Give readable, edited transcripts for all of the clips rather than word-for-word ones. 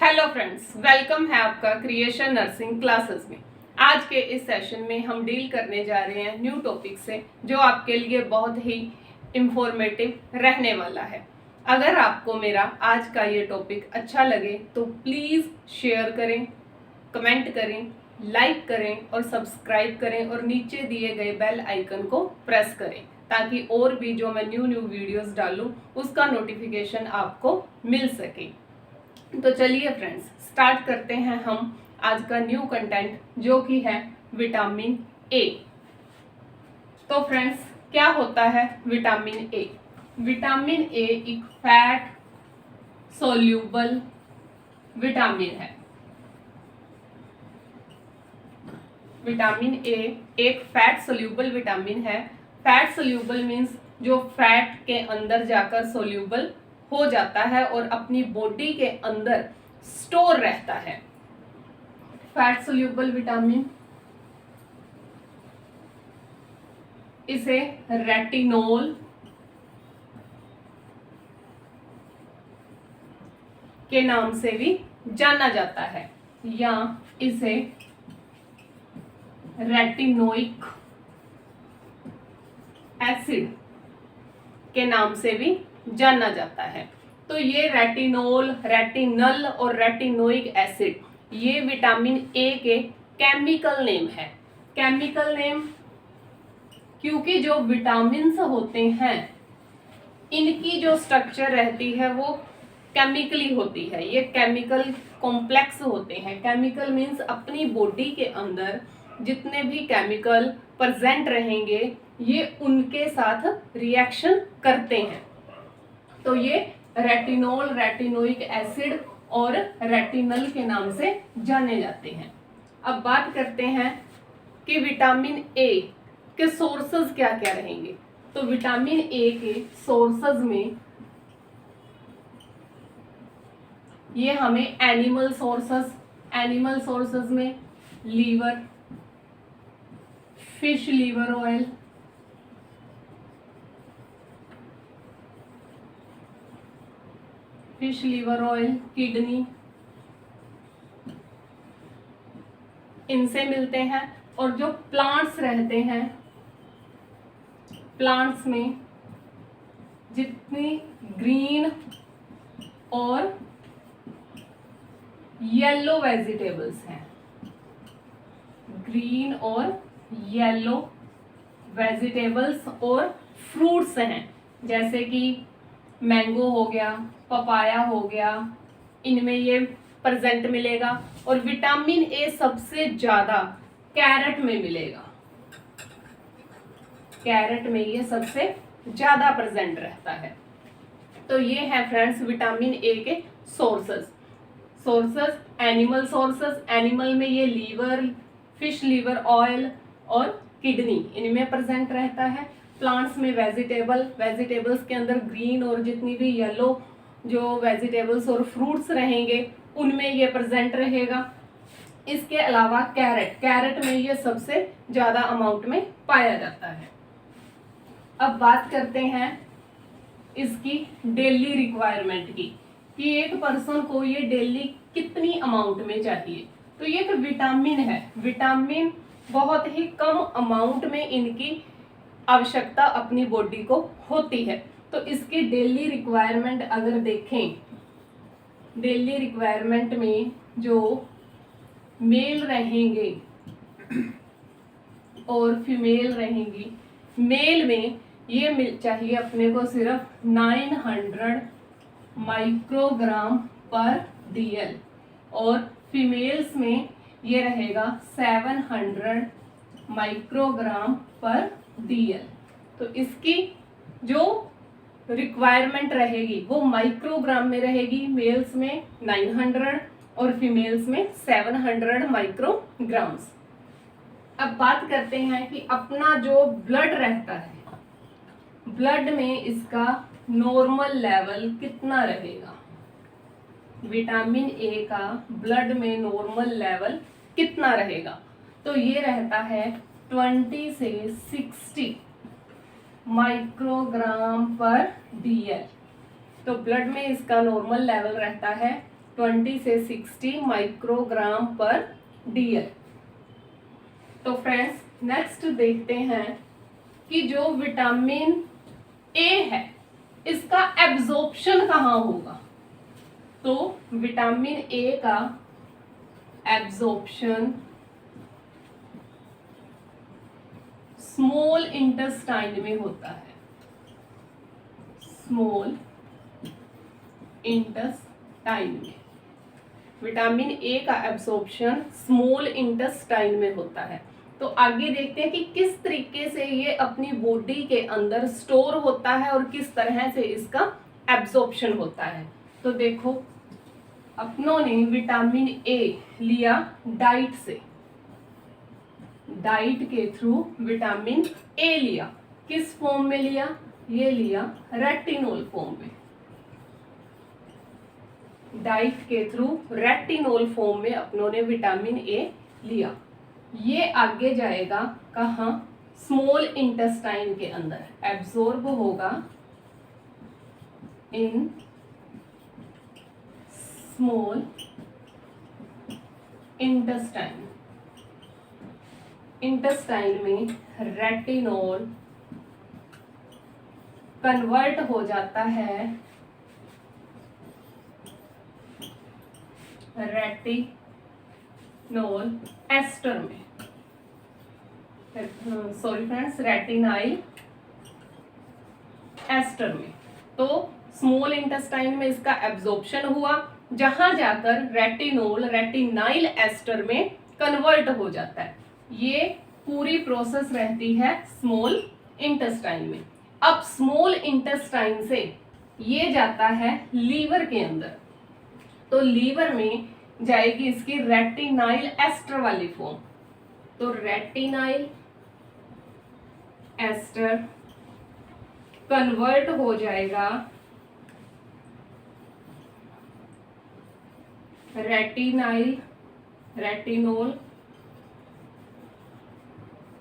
Hello friends, welcome है आपका creation nursing classes में। आज के इस सेशन में हम डील करने जा रहे हैं न्यू टॉपिक से जो आपके लिए बहुत ही इंफॉर्मेटिव रहने वाला है। अगर आपको मेरा आज का ये टॉपिक अच्छा लगे तो प्लीज़ शेयर करें, कमेंट करें, लाइक करें और सब्सक्राइब करें और नीचे दिए गए बेल आइकन को प्रेस करें ताकि और भी जो मैं न्यू वीडियोस डालूं उसका नोटिफिकेशन आपको मिल सके। तो चलिए फ्रेंड्स, स्टार्ट करते हैं हम आज का न्यू कंटेंट जो कि है विटामिन ए। तो फ्रेंड्स, क्या होता है विटामिन ए? विटामिन ए एक फैट सोल्यूबल विटामिन है। विटामिन ए एक फैट सोल्यूबल विटामिन है। फैट सोल्यूबल मीन्स जो फैट के अंदर जाकर सोल्यूबल हो जाता है और अपनी बॉडी के अंदर स्टोर रहता है। फैट सोल्यूबल विटामिन, इसे रेटिनोल के नाम से भी जाना जाता है या इसे रेटिनोइक एसिड के नाम से भी जाना जाता है। तो ये रेटिनोल, रेटिनल और रेटिनोइक एसिड ये विटामिन ए के केमिकल नेम है। केमिकल नेम क्योंकि जो विटामिन्स होते हैं इनकी जो स्ट्रक्चर रहती है वो केमिकली होती है। ये केमिकल कॉम्प्लेक्स होते हैं। केमिकल मीन्स अपनी बॉडी के अंदर जितने भी केमिकल प्रेजेंट रहेंगे ये उनके साथ रिएक्शन करते हैं। तो ये रेटिनोल, रेटिनोइक एसिड और रेटिनल के नाम से जाने जाते हैं। अब बात करते हैं कि विटामिन ए के सोर्सेज क्या क्या रहेंगे। तो विटामिन ए के सोर्सेज में ये हमें एनिमल सोर्सेज में liver, fish liver oil, kidney, इनसे मिलते हैं। और जो प्लांट्स रहते हैं, प्लांट्स में जितनी ग्रीन और येलो वेजिटेबल्स हैं, ग्रीन और येलो वेजिटेबल्स और फ्रूट्स हैं, जैसे कि मैंगो हो गया, पपाया हो गया, इनमें ये प्रेजेंट मिलेगा। और विटामिन ए सबसे ज्यादा कैरेट में मिलेगा। कैरेट में ये सबसे ज्यादा प्रेजेंट रहता है। तो ये है फ्रेंड्स विटामिन ए के सोर्सेस। एनिमल सोर्सेस, एनिमल में ये लीवर, फिश लीवर ऑयल और किडनी इनमें प्रेजेंट रहता है। प्लांट्स में वेजिटेबल्स के अंदर ग्रीन और जितनी भी येलो जो वेजिटेबल्स और फ्रूट्स रहेंगे उनमें ये प्रेजेंट रहेगा। इसके अलावा कैरेट में ये सबसे ज्यादा अमाउंट में पाया जाता है। अब बात करते हैं इसकी डेली रिक्वायरमेंट की कि एक पर्सन को ये डेली कितनी अमाउंट में चाहिए। तो ये एक विटामिन है। विटामिन बहुत ही कम अमाउंट में इनकी आवश्यकता अपनी बॉडी को होती है। तो इसकी डेली रिक्वायरमेंट अगर देखें, डेली रिक्वायरमेंट में जो मेल रहेंगे और फीमेल रहेंगी, मेल में ये चाहिए अपने को सिर्फ 900 माइक्रोग्राम पर डीएल और फीमेल्स में ये रहेगा 700 माइक्रोग्राम पर डीएल। तो इसकी जो रिक्वायरमेंट रहेगी वो माइक्रोग्राम में रहेगी, मेल्स में 900 और फीमेल्स में 700 माइक्रोग्राम्स। अब बात करते हैं कि अपना जो ब्लड रहता है, ब्लड में इसका नॉर्मल लेवल कितना रहेगा। विटामिन ए का ब्लड में नॉर्मल लेवल कितना रहेगा। तो ये रहता है 20 से 60 माइक्रोग्राम पर डीएल। तो ब्लड में इसका नॉर्मल लेवल रहता है 20 से 60 माइक्रोग्राम पर DL। तो फ्रेंड्स नेक्स्ट देखते हैं कि जो विटामिन ए है इसका एब्जॉर्प्शन कहाँ होगा। तो विटामिन ए का एब्जॉर्प्शन स्मॉल इंटेस्टाइन में होता है। स्मॉल इंटेस्टाइन में विटामिन ए का एब्जॉर्प्शन स्मॉल इंटेस्टाइन में होता है। तो आगे देखते हैं कि किस तरीके से ये अपनी बॉडी के अंदर स्टोर होता है और किस तरह से इसका एब्जॉर्प्शन होता है। तो देखो अपनों ने विटामिन ए लिया डाइट से, डाइट के थ्रू विटामिन ए लिया। किस फॉर्म में लिया? ये लिया रेटिनोल फॉर्म में। डाइट के थ्रू रेटिनोल फॉर्म में अपनों ने विटामिन ए लिया। ये आगे जाएगा कहाँ? स्मॉल इंटेस्टाइन के अंदर एब्जॉर्ब होगा इन स्मॉल इंटेस्टाइन। इंटेस्टाइन में रेटिनोल कन्वर्ट हो जाता है रेटिनोल एस्टर में, सॉरी फ्रेंड्स, रेटिनाइल एस्टर में। तो स्मॉल इंटेस्टाइन में इसका एब्जॉर्प्शन हुआ, जहां जाकर रेटिनोल रेटिनाइल एस्टर में कन्वर्ट हो जाता है। ये पूरी प्रोसेस रहती है स्मॉल इंटेस्टाइन में। अब स्मॉल इंटेस्टाइन से ये जाता है लीवर के अंदर। तो लीवर में जाएगी इसकी रेटिनाइल एस्टर वाली फॉर्म। तो रेटिनाइल एस्टर कन्वर्ट हो जाएगा रेटिनोल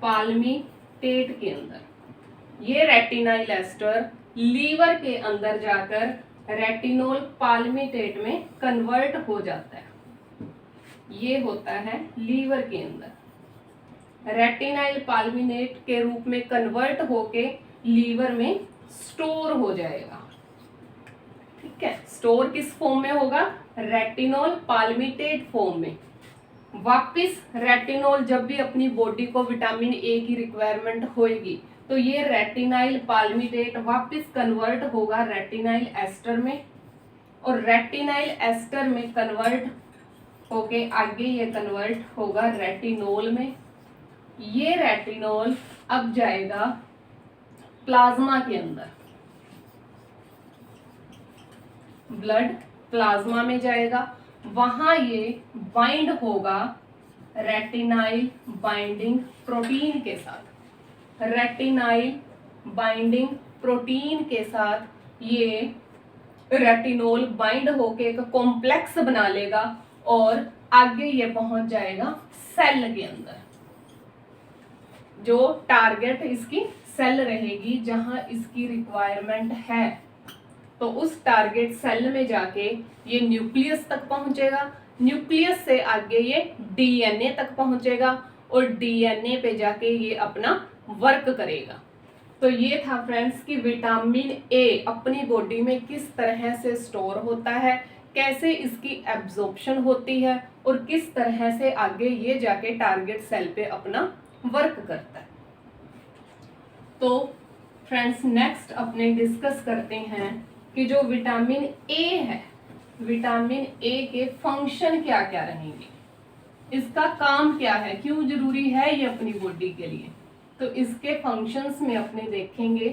पाल्मिटेट के अंदर। ये रेटिनाइल एस्टर लीवर के अंदर जाकर रेटिनोल पाल्मिटेट में कन्वर्ट हो जाता है। ये होता है लीवर के अंदर। रेटिनाइल पाल्मिनेट के रूप में कन्वर्ट होके लीवर में स्टोर हो जाएगा। ठीक है, स्टोर किस फॉर्म में होगा? रेटिनोल पाल्मिटेट फॉर्म में। वापिस रेटिनोल जब भी अपनी बॉडी को विटामिन ए की रिक्वायरमेंट होगी तो ये रेटिनाइल पाल्मिटेट वापिस कन्वर्ट होगा रेटिनाइल एस्टर में, और रेटिनाइल एस्टर में कन्वर्ट होके आगे ये कन्वर्ट होगा रेटिनोल में। ये रेटिनोल अब जाएगा प्लाज्मा के अंदर, ब्लड प्लाज्मा में जाएगा। वहां ये बाइंड होगा रेटिनाइल बाइंडिंग प्रोटीन के साथ। रेटिनाइल बाइंडिंग प्रोटीन के साथ ये रेटिनोल बाइंड होके एक कॉम्प्लेक्स बना लेगा और आगे ये पहुंच जाएगा सेल के अंदर। जो टारगेट इसकी सेल रहेगी जहां इसकी रिक्वायरमेंट है, तो उस टारगेट सेल में जाके ये न्यूक्लियस तक पहुंचेगा। न्यूक्लियस से आगे ये डीएनए तक पहुंचेगा और डीएनए पे जाके ये अपना वर्क करेगा। तो ये था फ्रेंड्स कि विटामिन ए अपनी बॉडी में किस तरह से स्टोर होता है, कैसे इसकी एब्जॉर्प्शन होती है और किस तरह से आगे ये जाके टारगेट सेल पे अपना वर्क करता है। तो फ्रेंड्स नेक्स्ट अपने डिस्कस करते हैं कि जो विटामिन ए है, विटामिन ए के फंक्शन क्या क्या रहेंगे, इसका काम क्या है, क्यों जरूरी है ये अपनी बॉडी के लिए। तो इसके फंक्शंस में अपने देखेंगे।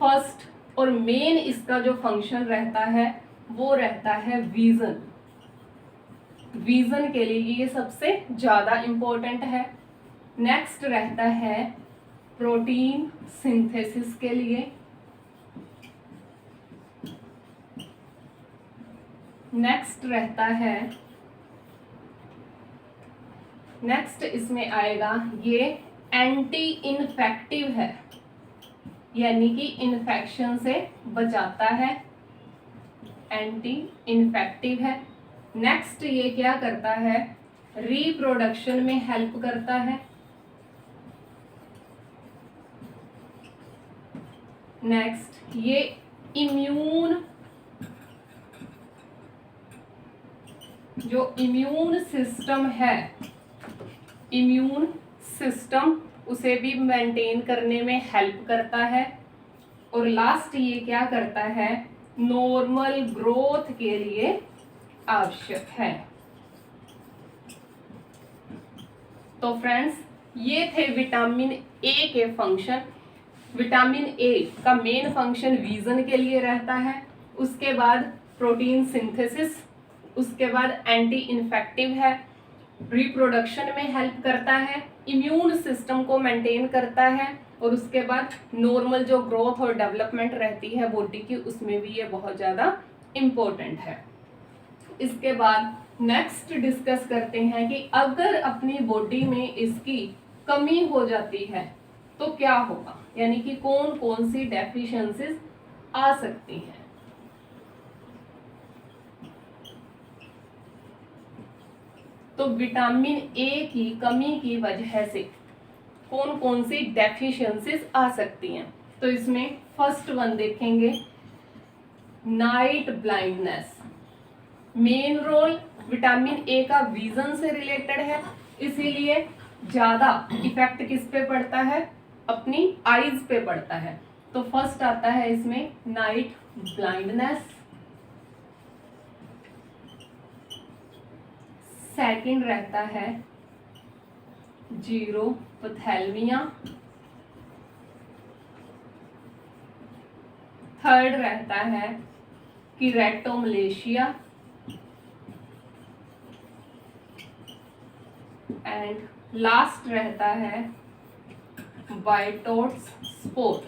फर्स्ट और मेन इसका जो फंक्शन रहता है वो रहता है विजन। विजन के लिए ये सबसे ज्यादा इंपॉर्टेंट है। नेक्स्ट रहता है प्रोटीन सिंथेसिस के लिए। नेक्स्ट रहता है, नेक्स्ट इसमें आएगा ये एंटी इन्फेक्टिव है, यानी कि इन्फेक्शन से बचाता है। एंटी इन्फेक्टिव है। नेक्स्ट ये क्या करता है, रिप्रोडक्शन में हेल्प करता है। नेक्स्ट ये इम्यून सिस्टम है, इम्यून सिस्टम उसे भी मेंटेन करने में हेल्प करता है। और लास्ट ये क्या करता है, नॉर्मल ग्रोथ के लिए आवश्यक है। तो फ्रेंड्स ये थे विटामिन ए के फंक्शन। विटामिन ए का मेन फंक्शन विजन के लिए रहता है, उसके बाद प्रोटीन सिंथेसिस, उसके बाद एंटी इन्फेक्टिव है, रिप्रोडक्शन में हेल्प करता है, इम्यून सिस्टम को मेंटेन करता है, और उसके बाद नॉर्मल जो ग्रोथ और डेवलपमेंट रहती है बॉडी की उसमें भी ये बहुत ज़्यादा इम्पोर्टेंट है। इसके बाद नेक्स्ट डिस्कस करते हैं कि अगर अपनी बॉडी में इसकी कमी हो जाती है तो क्या होगा, यानी कि कौन कौन सी डेफिशिएंसीज आ सकती हैं। तो विटामिन ए की कमी की वजह से कौन कौन सी डेफिशिएंसीज आ सकती हैं। तो इसमें फर्स्ट वन देखेंगे, night blindness. Main role vitamin A का विजन से रिलेटेड है, इसीलिए ज्यादा इफेक्ट किस पे पड़ता है, अपनी आईज पे पड़ता है। तो फर्स्ट आता है इसमें नाइट ब्लाइंडनेस। सेकंड रहता है जीरोपथैल्मिया। थर्ड रहता है कीरेटोमलेशिया। एंड लास्ट रहता है बाइटोट्स स्पोर्ट।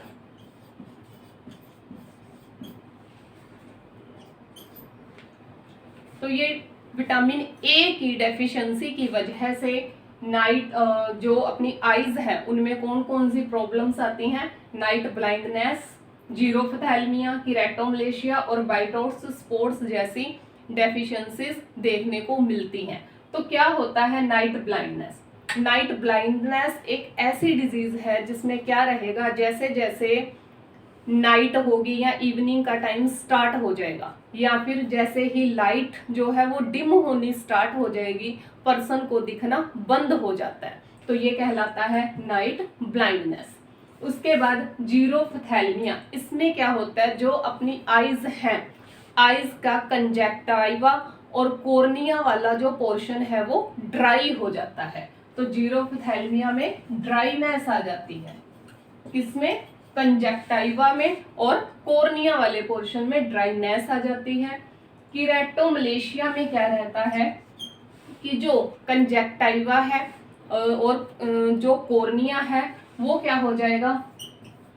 तो ये विटामिन ए की डेफिशिएंसी की वजह से नाइट जो अपनी आईज है उनमें कौन कौन सी प्रॉब्लम्स आती हैं, नाइट ब्लाइंडनेस, जीरोपथैल्मिया, कीरेटोमलेशिया और बाइटोट्स स्पोर्ट्स जैसी डेफिशिएंसीज देखने को मिलती हैं। तो क्या होता है नाइट ब्लाइंडनेस? नाइट ब्लाइंडनेस एक ऐसी डिजीज है जिसमें क्या रहेगा, जैसे जैसे नाइट होगी या इवनिंग का टाइम स्टार्ट हो जाएगा या फिर जैसे ही लाइट जो है वो डिम होनी स्टार्ट हो जाएगी, पर्सन को दिखना बंद हो जाता है, तो ये कहलाता है नाइट ब्लाइंडनेस। उसके बाद जीरोपथैल्मिया, इसमें क्या होता है, जो अपनी आईज हैं, आईज का कंजक्टिवा और कॉर्निया वाला जो पोर्शन है वो ड्राई हो जाता है। तो जीरोपथैल्मिया में ड्राईनेस आ जाती है, किसमें, कंजक्टिवा में, और कॉर्निया वाले पोर्शन में ड्राईनेस आ जाती है। कीरेटोमलेशिया में क्या रहता है कि जो कंजक्टिवा है और जो कॉर्निया है वो क्या हो जाएगा,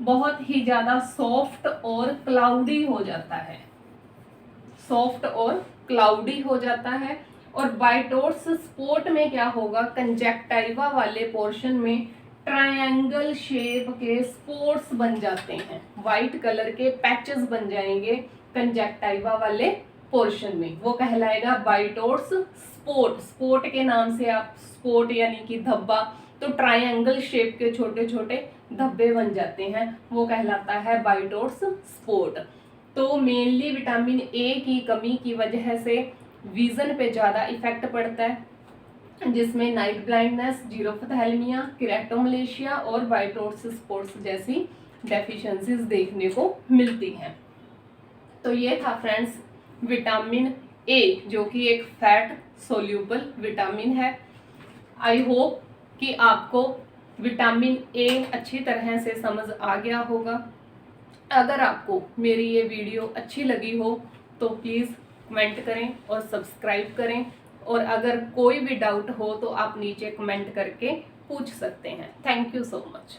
बहुत ही ज्यादा सॉफ्ट और क्लाउडी हो जाता है, सॉफ्ट और क्लाउडी हो जाता है। और बाइटोट्स स्पोर्ट में क्या होगा, कंजक्टिवा वाले पोर्शन में ट्रायंगल शेप के स्पॉट्स बन जाते हैं, व्हाइट कलर के पैचेस बन जाएंगे कंजक्टिवा वाले पोर्शन में, वो कहलाएगा बाइटोट्स स्पॉट। स्पॉट के नाम से आप स्पॉट यानी कि धब्बा, तो ट्रायंगल शेप के छोटे छोटे धब्बे बन जाते हैं, वो कहलाता है बाइटोट्स स्पॉट। तो मेनली विटामिन ए की कमी की वजह से विजन पे ज़्यादा इफेक्ट पड़ता है, जिसमें नाइट ब्लाइंडनेस, जीरोपथैल्मिया, कीरेटोमलेशिया और बाइटोट्स स्पॉट्स जैसी डेफिशिएंसीज देखने को मिलती हैं। तो ये था फ्रेंड्स विटामिन ए, जो कि एक फैट सोल्यूबल विटामिन है। आई होप कि आपको विटामिन ए अच्छी तरह से समझ आ गया होगा। अगर आपको मेरी ये वीडियो अच्छी लगी हो तो प्लीज़ कमेंट करें और सब्सक्राइब करें, और अगर कोई भी डाउट हो तो आप नीचे कमेंट करके पूछ सकते हैं। Thank you so much.